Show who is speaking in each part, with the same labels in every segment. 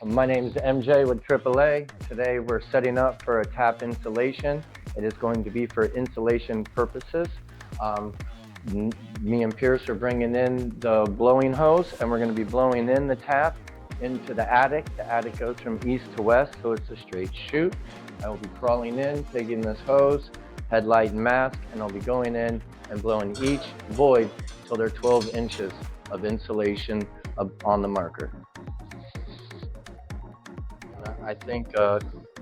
Speaker 1: My name is MJ with AAA. Today we're setting up for a tap installation. It is going to be for insulation purposes. Me and Pierce are bringing in the blowing hose, and we're going to be blowing in the tap into the attic. The attic goes from east to west, so it's a straight chute. I will be crawling in, taking this hose, headlight and mask, and I'll be going in and blowing each void till they're 12 inches of insulation on the marker. I think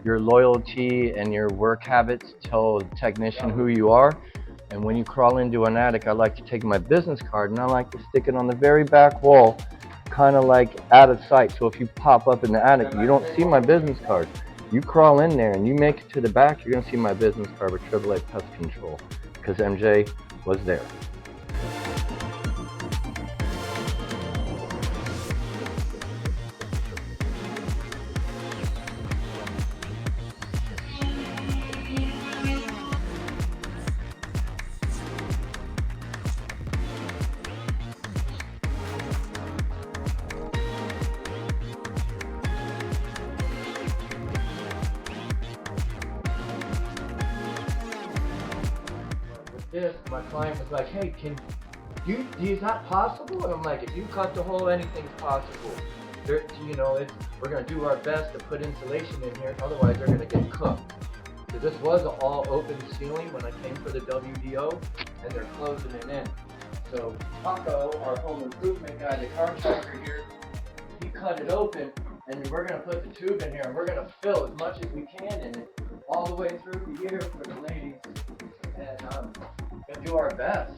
Speaker 1: your loyalty and your work habits tell a technician who you are. And when you crawl into an attic, I like to take my business card and I like to stick it on the very back wall, kind of like out of sight. So if you pop up in the attic, you don't see my business card. You crawl in there and you make it to the back, you're gonna see my business card with AAA Pest Control, because MJ was there. This, my client was like, hey, is that possible? And I'm like, if you cut the hole, anything's possible. We're gonna do our best to put insulation in here, otherwise they're gonna get cooked. So this was an all open ceiling when I came for the WDO, and they're closing it in. So Paco, our home improvement guy, the contractor here, he cut it open, and we're gonna put the tube in here, and we're gonna fill as much as we can in it, all the way through the year for the ladies. And gonna do our best.